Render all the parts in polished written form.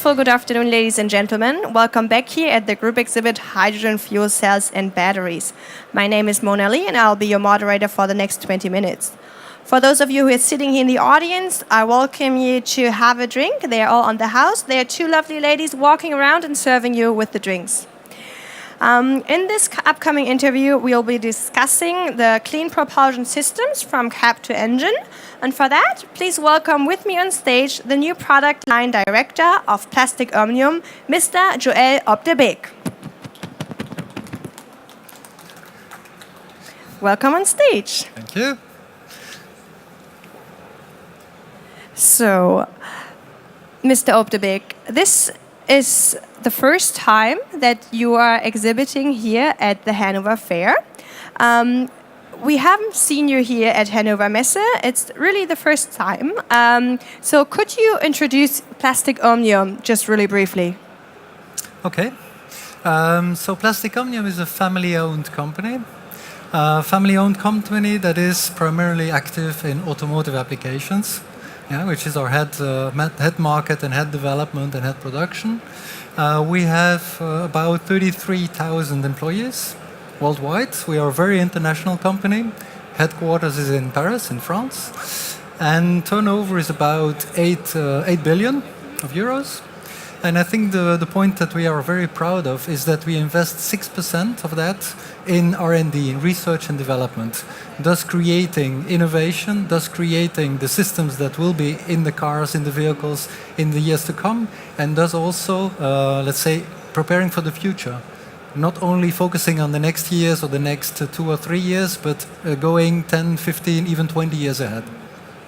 wonderful good afternoon, ladies and gentlemen. Welcome back here at the group exhibit Hydrogen Fuel Cells and Batteries. My name is Mona Lee and I'll be your moderator for the next 20 minutes. For those of you who are sitting here in the audience, I welcome you to have a drink. They are all on the house. There are two lovely ladies walking around and serving you with the drinks. In this upcoming interview, we'll be discussing the clean propulsion systems from cab to engine. And for that, please welcome with me on stage the new product line director of Plastic Omnium, Mr. Joël Beeck. Welcome on stage. Thank you. So, Mr. Beeck, this is the first time that you are exhibiting here at the Hanover Fair. We haven't seen you here at Hannover Messe. It's really the first time. So could you introduce Plastic Omnium just really briefly? Okay. So Plastic Omnium is a family-owned company. Family-owned company that is primarily active in automotive applications, which is our head market and head development and head production. We have about 33,000 employees worldwide. We are a very international company. Headquarters is in Paris, in France. And turnover is about 8 billion of euros. And I think the point that we are very proud of is that we invest 6% of that in R&D, in research and development, thus creating innovation, thus creating the systems that will be in the cars, in the vehicles in the years to come, and thus also, let's say, preparing for the future. Not only focusing on the next years or the next 2 or 3 years, but going 10, 15, even 20 years ahead.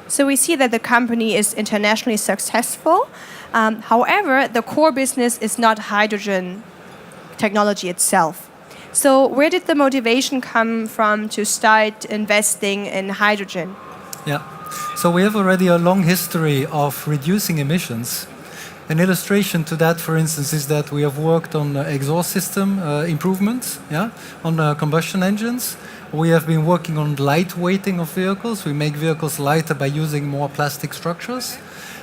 So we see that the company is internationally successful. However, the core business is not hydrogen technology itself. So where did the motivation come from to start investing in hydrogen? Yeah, so we have already a long history of reducing emissions. An illustration to that, for instance, is that we have worked on exhaust system improvements, on combustion engines. We have been working on lightweighting of vehicles. We make vehicles lighter by using more plastic structures.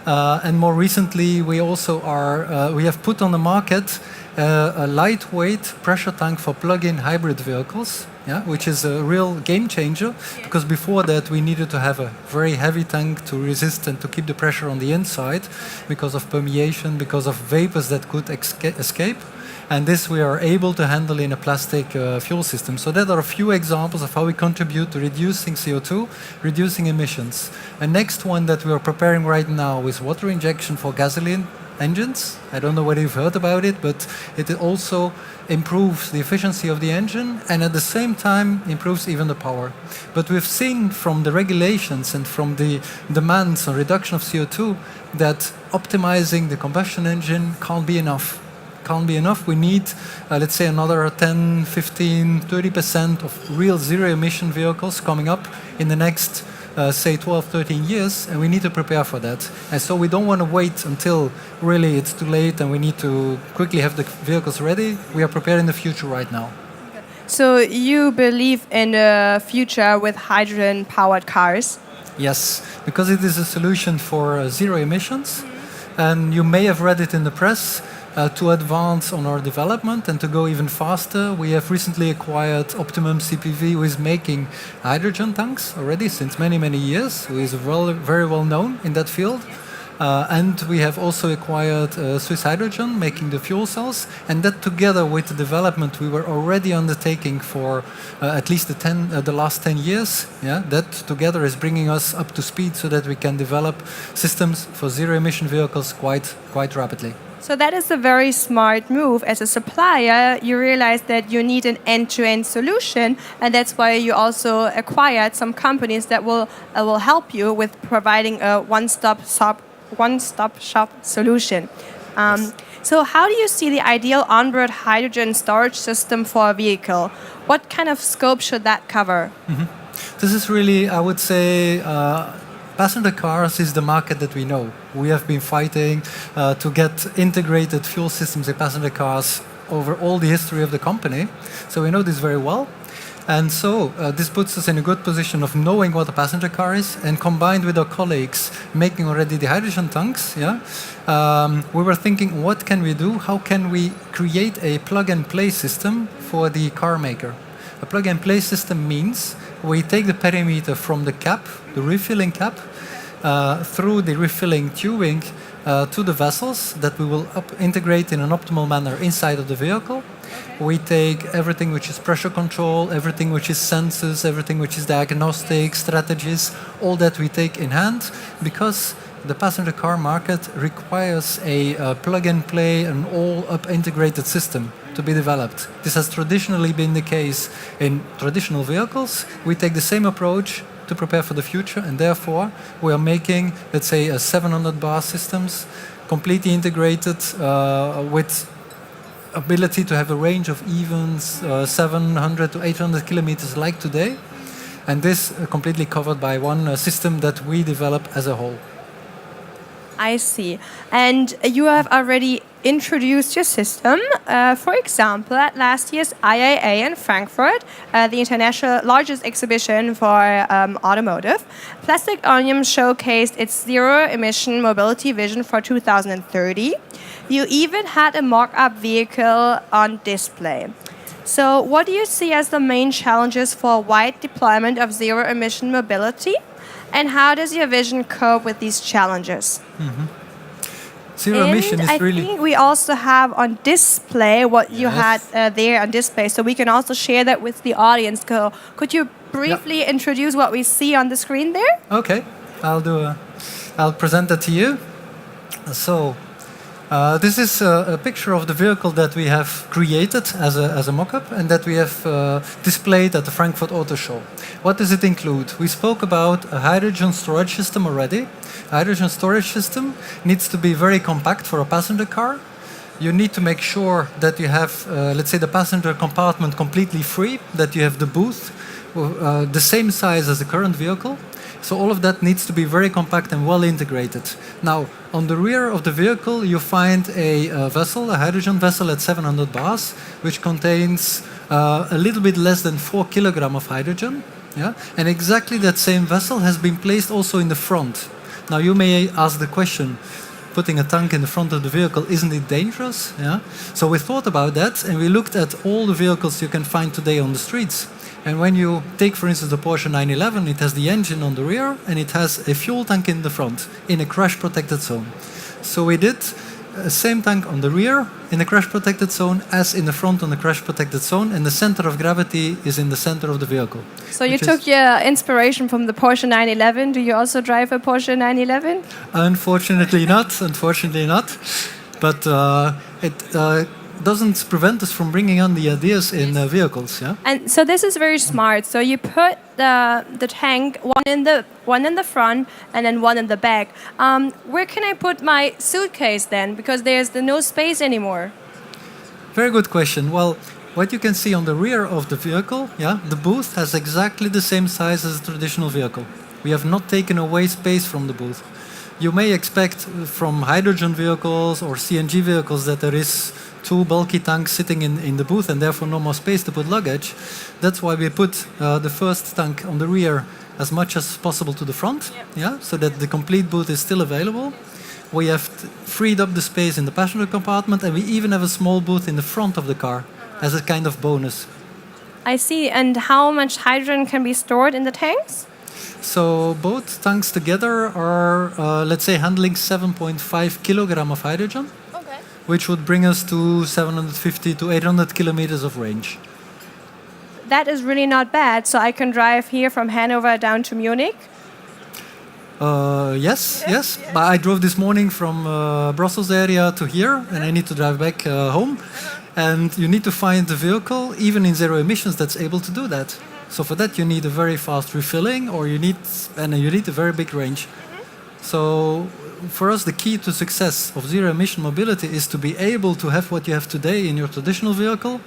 And more recently, we also we have put on the market a lightweight pressure tank for plug-in hybrid vehicles, which is a real game changer, because before that we needed to have a very heavy tank to resist and to keep the pressure on the inside because of permeation, because of vapors that could escape. And this we are able to handle in a plastic fuel system. So that are a few examples of how we contribute to reducing CO2, reducing emissions. A next one that we are preparing right now is water injection for gasoline engines. I don't know whether you've heard about it, but it also improves the efficiency of the engine and at the same time improves even the power. But we've seen from the regulations and from the demands on reduction of CO2 that optimizing the combustion engine can't be enough. We need, let's say, another 10, 15, 30% of real zero-emission vehicles coming up in the next, say, 12, 13 years, and we need to prepare for that. And so we don't want to wait until really it's too late and we need to quickly have the vehicles ready. We are preparing the future right now. So you believe in a future with hydrogen-powered cars? Yes, because it is a solution for zero emissions. And you may have read it in the press. To advance on our development and to go even faster, we have recently acquired Optimum CPV, who is making hydrogen tanks already since many, many years, who is very well known in that field. And we have also acquired Swiss Hydrogen, making the fuel cells. And that together with the development we were already undertaking for at least the last 10 years, that together is bringing us up to speed so that we can develop systems for zero-emission vehicles quite rapidly. So that is a very smart move. As a supplier, you realize that you need an end-to-end solution, and that's why you also acquired some companies that will help you with providing a one-stop shop solution. Yes. So how do you see the ideal onboard hydrogen storage system for a vehicle? What kind of scope should that cover? Mm-hmm. This is really, I would say, passenger cars is the market that we know. We have been fighting to get integrated fuel systems in passenger cars over all the history of the company. So we know this very well. And so this puts us in a good position of knowing what a passenger car is, and combined with our colleagues making already the hydrogen tanks, we were thinking, what can we do? How can we create a plug-and-play system for the car maker? A plug-and-play system means we take the perimeter from the cap, the refilling cap, through the refilling tubing to the vessels that we will integrate in an optimal manner inside of the vehicle. We take everything which is pressure control, everything which is sensors, everything which is diagnostic, strategies, all that we take in hand, because the passenger car market requires a plug-and-play, an all-up integrated system to be developed. This has traditionally been the case in traditional vehicles. We take the same approach to prepare for the future, and therefore we are making, let's say, a 700 bar systems, completely integrated with ability to have a range of even 700 to 800 kilometers like today, and this completely covered by one system that we develop as a whole. I see. And you have already introduced your system, for example, at last year's IAA in Frankfurt, the international largest exhibition for automotive. Plastic Omnium showcased its zero-emission mobility vision for 2030. You even had a mock-up vehicle on display. So what do you see as the main challenges for wide deployment of zero-emission mobility? And how does your vision cope with these challenges? Zero emission is I really... think we also have on display what you had there on display, so we can also share that with the audience. Could you briefly introduce what we see on the screen there? Okay, I'll present that to you. So, this is a picture of the vehicle that we have created as a mock-up and that we have displayed at the Frankfurt Auto Show. What does it include? We spoke about a hydrogen storage system already. A hydrogen storage system needs to be very compact for a passenger car. You need to make sure that you have, let's say, the passenger compartment completely free, that you have the booth the same size as the current vehicle. So all of that needs to be very compact and well integrated. Now, on the rear of the vehicle, you find a vessel, a hydrogen vessel at 700 bars, which contains a little bit less than 4 kilograms of hydrogen. Yeah? And exactly that same vessel has been placed also in the front. Now, you may ask the question, putting a tank in the front of the vehicle, isn't it dangerous? Yeah? So we thought about that, and we looked at all the vehicles you can find today on the streets. And when you take, for instance, the Porsche 911, it has the engine on the rear and it has a fuel tank in the front, in a crash-protected zone. So we did the same tank on the rear in the crash-protected zone as in the front on the crash-protected zone, and the center of gravity is in the center of the vehicle. So you took your inspiration from the Porsche 911. Do you also drive a Porsche 911? Unfortunately not. But it doesn't prevent us from bringing on the ideas in vehicles. Yeah. And so this is very smart. So you put the tank one in the front and then one in the back. Where can I put my suitcase then? Because there's no space anymore. Very good question. Well, what you can see on the rear of the vehicle, the booth has exactly the same size as a traditional vehicle. We have not taken away space from the booth. You may expect from hydrogen vehicles or CNG vehicles that there is 2 bulky tanks sitting in the booth and therefore no more space to put luggage. That's why we put the first tank on the rear as much as possible to the front, so that the complete booth is still available. We have freed up the space in the passenger compartment, and we even have a small booth in the front of the car as a kind of bonus. I see. And how much hydrogen can be stored in the tanks? So both tanks together are, let's say, handling 7.5 kilograms of hydrogen, which would bring us to 750 to 800 kilometers of range. That is really not bad. So I can drive here from Hanover down to Munich? Yes. But I drove this morning from Brussels area to here, and I need to drive back home. And you need to find the vehicle, even in zero emissions, that's able to do that. So for that, you need a very fast refilling, or you need a very big range. So for us, the key to success of zero-emission mobility is to be able to have what you have today in your traditional vehicle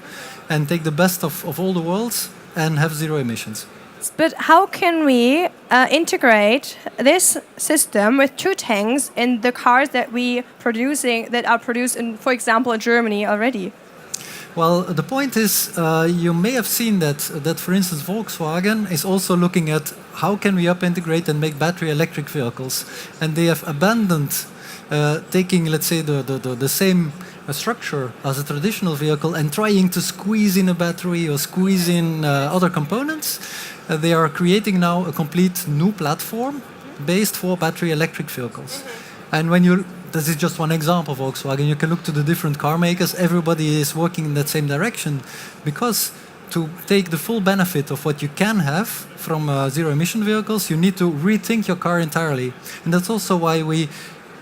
and take the best of all the worlds and have zero emissions. But how can we integrate this system with 2 tanks in the cars that are produced in, for example, in Germany already? Well, the point is, you may have seen that, for instance, Volkswagen is also looking at how can we up-integrate and make battery electric vehicles. And they have abandoned taking, let's say, the same structure as a traditional vehicle and trying to squeeze in a battery or squeeze in other components. They are creating now a complete new platform based for battery electric vehicles. And when you this is just one example, Volkswagen. You can look to the different car makers. Everybody is working in that same direction because to take the full benefit of what you can have from zero-emission vehicles, you need to rethink your car entirely. And that's also why we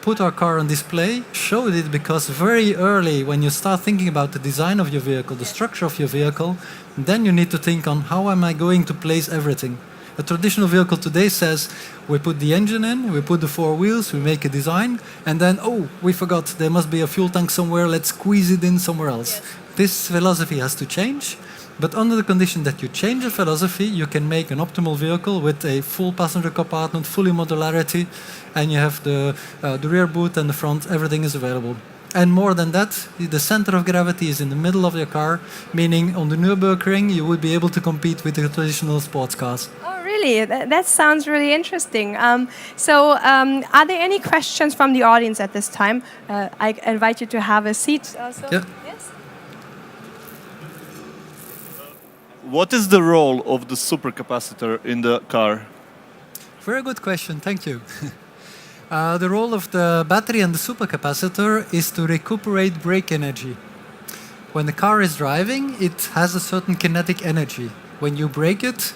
put our car on display, showed it, because very early when you start thinking about the design of your vehicle, the structure of your vehicle, then you need to think on how am I going to place everything. A traditional vehicle today says, we put the engine in, we put the four wheels, we make a design, and then, oh, we forgot, there must be a fuel tank somewhere, let's squeeze it in somewhere else. Yes. This philosophy has to change, but under the condition that you change the philosophy, you can make an optimal vehicle with a full passenger compartment, fully modularity, and you have the rear boot and the front, everything is available. And more than that, the center of gravity is in the middle of your car, meaning on the Nürburgring, you would be able to compete with the traditional sports cars. Really? That sounds really interesting. Are there any questions from the audience at this time? I invite you to have a seat. Yeah. Yes? What is the role of the supercapacitor in the car? Very good question, thank you. The role of the battery and the supercapacitor is to recuperate brake energy. When the car is driving, it has a certain kinetic energy. When you brake it,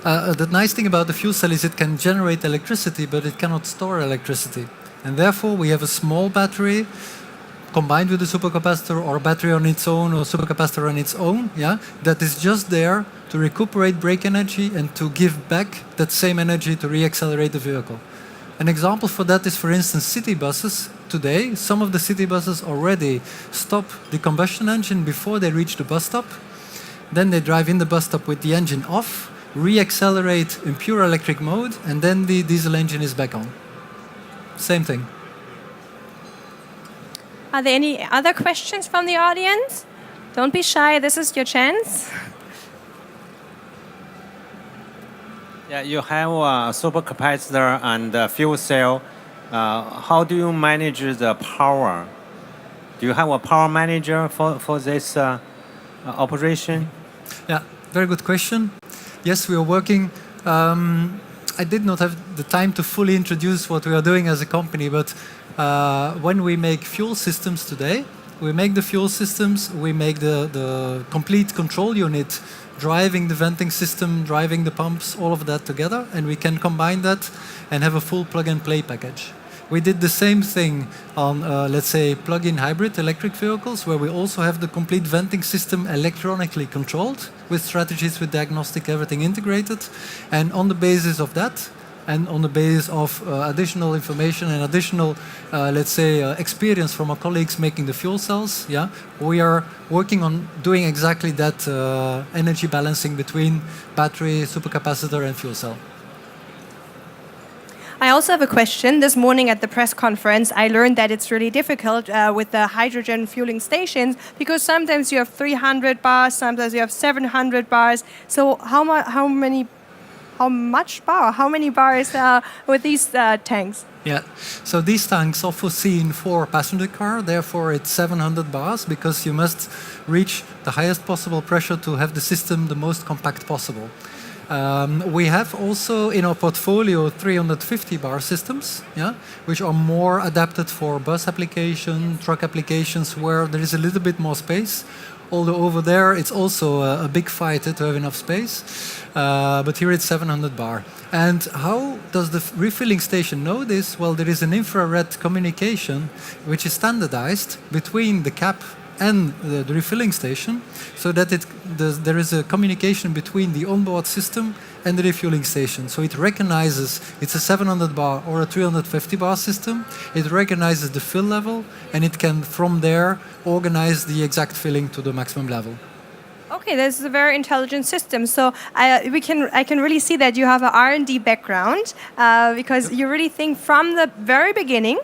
the nice thing about the fuel cell is it can generate electricity, but it cannot store electricity. And therefore, we have a small battery combined with a supercapacitor, or a battery on its own, or a supercapacitor on its own, that is just there to recuperate brake energy and to give back that same energy to re-accelerate the vehicle. An example for that is, for instance, city buses. Today, some of the city buses already stop the combustion engine before they reach the bus stop. Then they drive in the bus stop with the engine off, re-accelerate in pure electric mode, and then the diesel engine is back on. Same thing. Are there any other questions from the audience? Don't be shy, this is your chance. Yeah, you have a supercapacitor and a fuel cell. How do you manage the power? Do you have a power manager for this operation? Yeah, very good question. Yes, we are working. I did not have the time to fully introduce what we are doing as a company, but when we make fuel systems today, we make the fuel systems, we make the complete control unit, driving the venting system, driving the pumps, all of that together, and we can combine that and have a full plug-and-play package. We did the same thing on, let's say, plug-in hybrid electric vehicles, where we also have the complete venting system electronically controlled, with strategies, with diagnostic, everything integrated. And on the basis of that, and on the basis of additional information and additional, let's say, experience from our colleagues making the fuel cells, we are working on doing exactly that energy balancing between battery, supercapacitor, and fuel cell. I also have a question. This morning at the press conference, I learned that it's really difficult with the hydrogen fueling stations, because sometimes you have 300 bars, sometimes you have 700 bars. So how many bars with these tanks? Yeah, so these tanks are foreseen for passenger car, therefore it's 700 bars, because you must reach the highest possible pressure to have the system the most compact possible. We have also in our portfolio 350 bar systems, which are more adapted for bus application, truck applications, where there is a little bit more space. Although over there it's also a big fight to have enough space, but here it's 700 bar. And how does the refilling station know this? Well, there is an infrared communication which is standardized between the cap and the refilling station, so that there is a communication between the onboard system and the refueling station. So it recognizes it's a 700 bar or a 350 bar system. It recognizes the fill level, and it can from there organize the exact filling to the maximum level. Okay, this is a very intelligent system. So I can really see that you have an R&D background, because you really think from the very beginning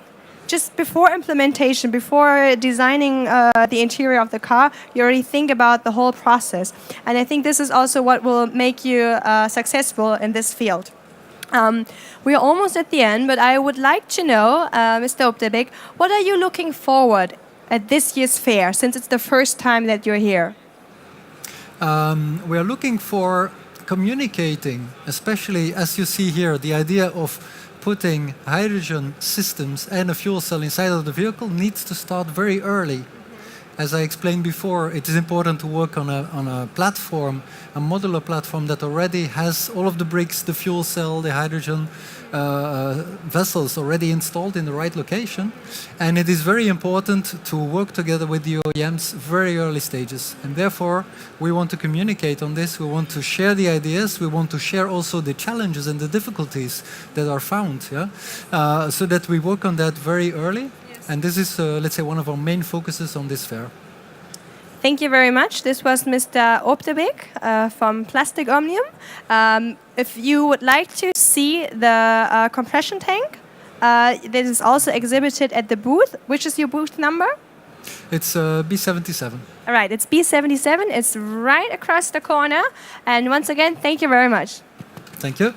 just before implementation, before designing the interior of the car, you already think about the whole process. And I think this is also what will make you successful in this field. We are almost at the end, but I would like to know, Mr. Beeck, what are you looking forward at this year's fair, since it's the first time that you're here? We are looking for communicating, especially as you see here, the idea of putting hydrogen systems and a fuel cell inside of the vehicle needs to start very early. As I explained before, it is important to work on a platform, a modular platform that already has all of the bricks, the fuel cell, the hydrogen vessels already installed in the right location. And it is very important to work together with the OEMs very early stages. And therefore, we want to communicate on this. We want to share the ideas. We want to share also the challenges and the difficulties that are found, so that we work on that very early. And this is, let's say, one of our main focuses on this fair. Thank you very much. This was Mr. Beeck from Plastic Omnium. If you would like to see the compression tank, this is also exhibited at the booth. Which is your booth number? It's B77. All right, it's B77. It's right across the corner. And once again, thank you very much. Thank you.